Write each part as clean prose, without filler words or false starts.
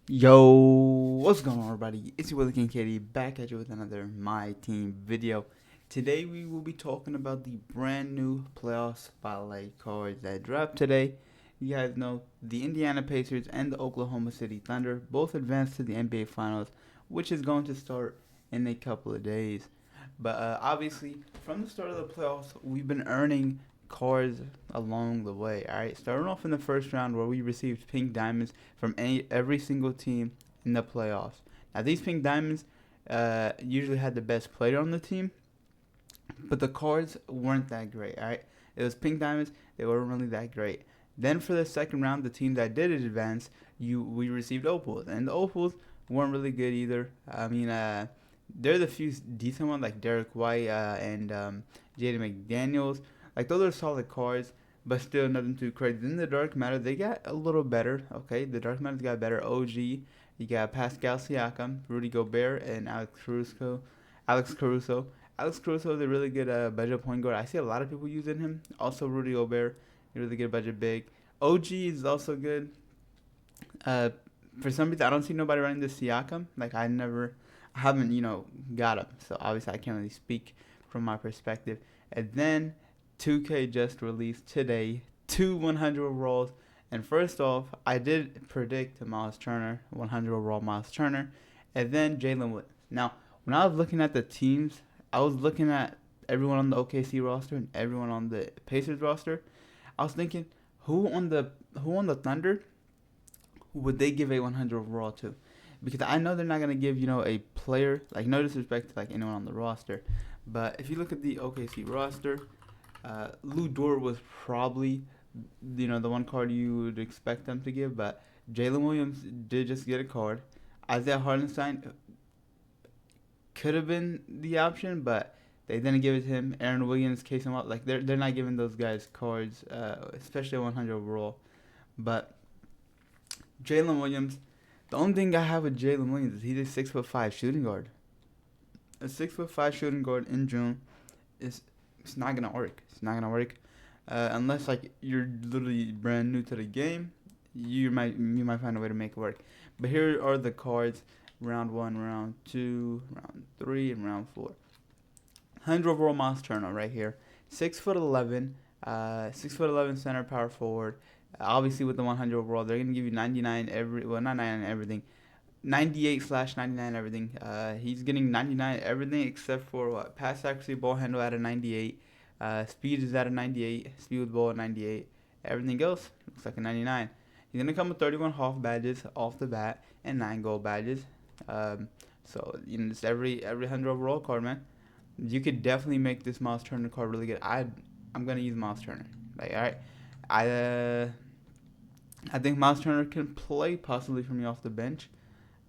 Yo, what's going on, everybody? It's your Willie King Katie back at you with another My Team video. Today we will be talking about the brand new playoff spotlight cards that dropped today. You guys know the Indiana Pacers and the Oklahoma City Thunder both advanced to the NBA Finals, which is going to start in a couple of days. But obviously, from the start of the playoffs, we've been earning cards along the way. All right, starting off in the first round where we received pink diamonds from every single team in the playoffs. Now these pink diamonds usually had the best player on the team, but the cards weren't that great. All right, it was pink diamonds; they weren't really that great. Then for the second round, the team that did advance, we received opals, and the opals weren't really good either. I mean, they're the few decent ones like Derek White and Jaden McDaniels. Like those are solid cards, but still nothing too crazy. Then the Dark Matter, they got a little better. Okay, the Dark Matters got better. OG, you got Pascal Siakam, Rudy Gobert, and Alex Caruso. Alex Caruso. Alex Caruso is a really good budget point guard. I see a lot of people using him. Also Rudy Gobert, a really good budget big. OG is also good. Uh, for some reason, I don't see nobody running the Siakam. Like I haven't got him. So obviously, I can't really speak from my perspective. And then 2K just released today 2 100 overalls. And first off, I did predict Miles Turner, 100 overall Miles Turner, and then Jalen Wood. Now, when I was looking at the teams, I was looking at everyone on the OKC roster and everyone on the Pacers roster. I was thinking, who on the who on the Thunder would they give a 100 overall to? Because I know they're not gonna give a player, like, no disrespect to like anyone on the roster, but if you look at the OKC roster, Lou Dort was probably the one card you would expect them to give, but Jalen Williams did just get a card. Isaiah Hartenstein could have been the option, but they didn't give it to him. Aaron Williams, Case him up, like they're not giving those guys cards, especially 100 overall. But Jalen Williams, the only thing I have with Jalen Williams is he's a 6'5" shooting guard. A 6'5" shooting guard in June is it's not gonna work. It's not gonna work unless like you're literally brand new to the game. You might find a way to make it work. But here are the cards: round one, round two, round three, and round four. 100 overall Miles Turner right here. 6'11", 6'11" center power forward. Obviously with the 100 overall, they're gonna give you 99 not 99 everything, 98/99 everything. He's getting 99 everything except for what pass accuracy, ball handle at a 98. Speed is at a 98. Speed with ball at 98. Everything else looks like a 99. He's gonna come with 31 Hawk badges off the bat and 9 gold badges. So just every 100 overall card, man. You could definitely make this Miles Turner card really good. I'm gonna use Miles Turner. Like, all right, I uh, I think Miles Turner can play possibly for me off the bench.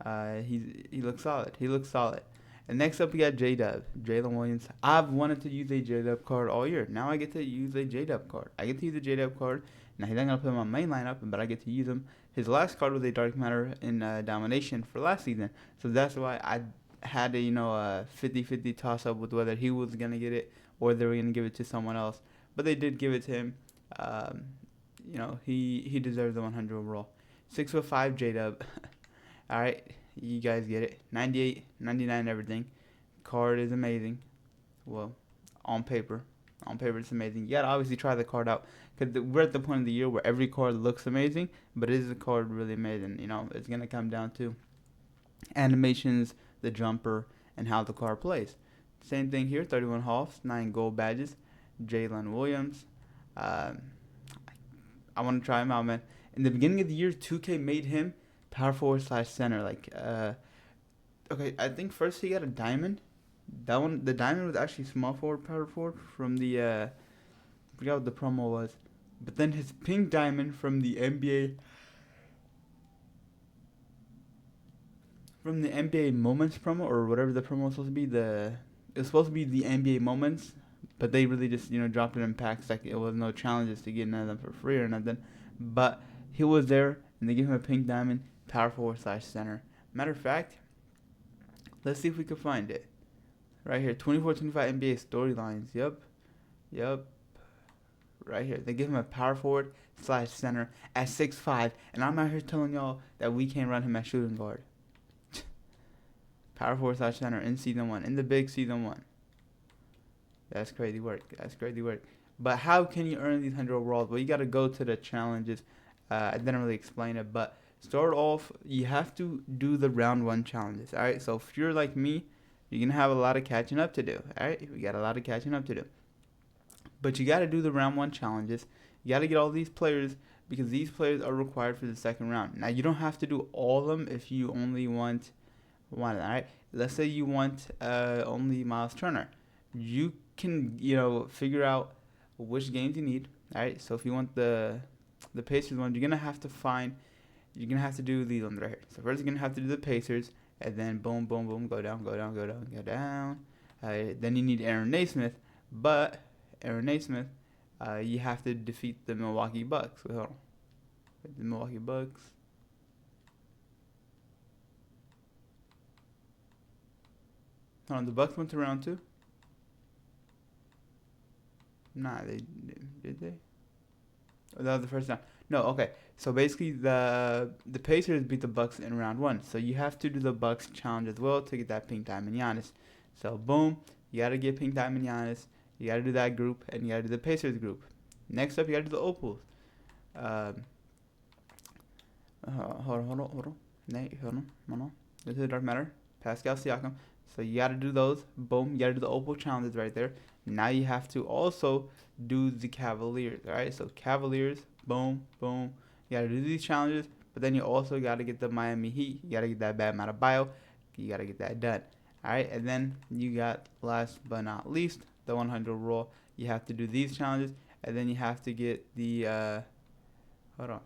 He looks solid. He looks solid. And next up we got J Dub, Jalen Williams. I've wanted to use a J Dub card all year. Now I get to use a J Dub card. I get to use a J Dub card. Now he's not gonna play my main lineup, but I get to use him. His last card was a Dark Matter in Domination for last season, so that's why I had a 50-50 toss up with whether he was gonna get it or they were gonna give it to someone else. But they did give it to him. Um, he deserves the 100 overall. 6'5" J Dub. All right, you guys get it. 98, 99, everything. Card is amazing. Well, on paper. On paper, it's amazing. You gotta obviously try the card out because we're at the point of the year where every card looks amazing, but is the card really amazing? It's gonna come down to animations, the jumper, and how the card plays. Same thing here. 31 Hoffs, 9 gold badges. Jalen Williams. Um, I want to try him out, man. In the beginning of the year, 2K made him power forward slash center. Okay, I think first he got a diamond. That one, the diamond was actually small forward, power forward from the I forgot what the promo was, but then his pink diamond from the NBA Moments promo or whatever the promo was supposed to be. It was supposed to be the NBA Moments, but they really just dropped it in packs. Like it was no challenges to get none of them for free or nothing. But he was there, and they gave him a pink diamond, power forward slash center. Matter of fact, let's see if we can find it. Right here, 24-25 NBA storylines. Yep. Right here. They give him a power forward, slash center at 6'5", and I'm out here telling y'all that we can't run him at shooting guard. Power forward slash center in season 1, in the big season 1. That's crazy work. That's crazy work. But how can you earn these 100 overalls? Well, you got to go to the challenges. I didn't really explain it, but start off, you have to do the round 1 challenges. All right. So if you're like me, you're gonna have a lot of catching up to do. All right. We got a lot of catching up to do. But you got to do the round 1 challenges. You got to get all these players because these players are required for the second round. Now you don't have to do all of them if you only want one. All right. Let's say you want only Miles Turner. You can figure out which games you need. All right. So if you want the Pacers one, you're gonna have to do these ones right here. So first you're gonna have to do the Pacers, and then boom, boom, boom, go down, go down, go down, go down. Then you need Aaron Naismith, but Aaron Naismith, you have to defeat the Milwaukee Bucks. Wait, hold on. The Milwaukee Bucks. Hold on, the Bucks went to round 2. Nah, did they? Oh, that was the first time. No, okay. So basically, the Pacers beat the Bucks in round 1. So you have to do the Bucks challenge as well to get that Pink Diamond Giannis. So boom, you gotta get Pink Diamond Giannis. You gotta do that group, and you gotta do the Pacers group. Next up, you gotta do the Opals. Hold on. Nate, hold on. This is Dark Matter. Pascal Siakam. So you gotta do those. Boom, you gotta do the Opal challenges right there. Now you have to also do the Cavaliers, all right? So Cavaliers, boom, boom. You got to do these challenges, but then you also got to get the Miami Heat. You got to get that Bam Adebayo. You got to get that done, all right? And then you got, last but not least, the 100 rule. You have to do these challenges, and then you have to get the, hold on.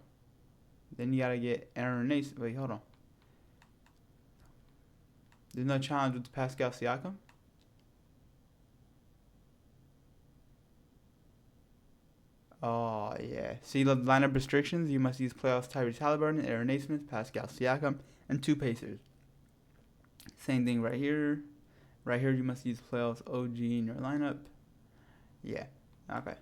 Then you got to get Aaron Naismith. Wait, hold on. There's no challenge with Pascal Siakam. Oh, yeah. See the lineup restrictions? You must use playoffs Tyrese Halliburton, Aaron Naismith, Pascal Siakam, and 2 Pacers. Same thing right here. Right here, you must use playoffs OG in your lineup. Yeah. Okay.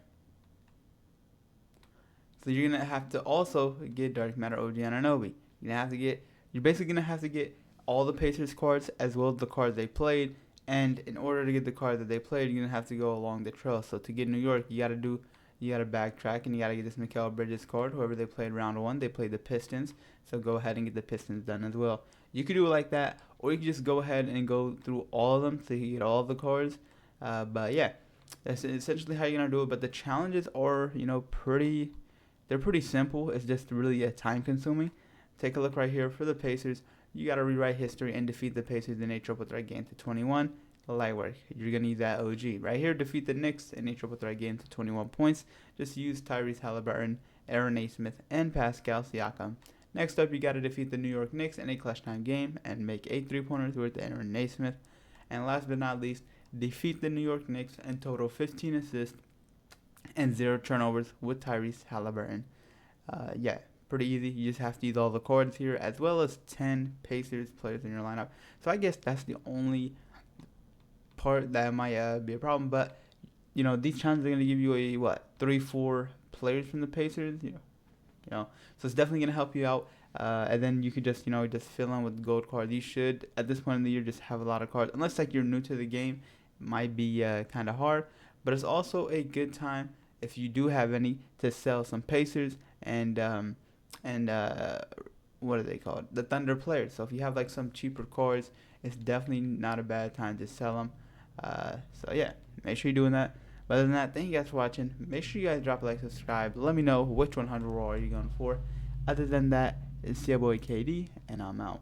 So you're going to have to also get Dark Matter OG Anunoby. You're basically going to have to get all the Pacers cards as well as the cards they played. And in order to get the cards that they played, you're going to have to go along the trail. So to get New York, you got to backtrack, and you got to get this Mikal Bridges card. Whoever they played round 1, they played the Pistons. So go ahead and get the Pistons done as well. You could do it like that, or you could just go ahead and go through all of them so you get all of the cards. But yeah, that's essentially how you're going to do it. But the challenges are, they're pretty simple. It's just really time consuming. Take a look right here for the Pacers. You got to rewrite history and defeat the Pacers in a triple threat game to 21. Light work. You're going to use that OG. Right here, defeat the Knicks in a triple threat game to 21 points. Just use Tyrese Halliburton, Aaron Naismith, and Pascal Siakam. Next up, you got to defeat the New York Knicks in a clutch time game and make 8 3-pointers with Aaron Naismith. And last but not least, defeat the New York Knicks and total 15 assists and 0 turnovers with Tyrese Halliburton. Yeah, pretty easy. You just have to use all the cards here as well as 10 Pacers players in your lineup. So I guess that's the only part that might be a problem. But, these challenges are going to give you 3-4 players from the Pacers, so it's definitely going to help you out. And then you could just fill in with gold cards. You should, at this point in the year, just have a lot of cards. Unless, you're new to the game, it might be kind of hard. But it's also a good time, if you do have any, to sell some Pacers and what are they called? The Thunder players. So if you have, some cheaper cards, it's definitely not a bad time to sell them. So, yeah, make sure you're doing that. But other than that, thank you guys for watching. Make sure you guys drop a like, subscribe. Let me know which 100 Raw are you going for. Other than that, it's your boy KD, and I'm out.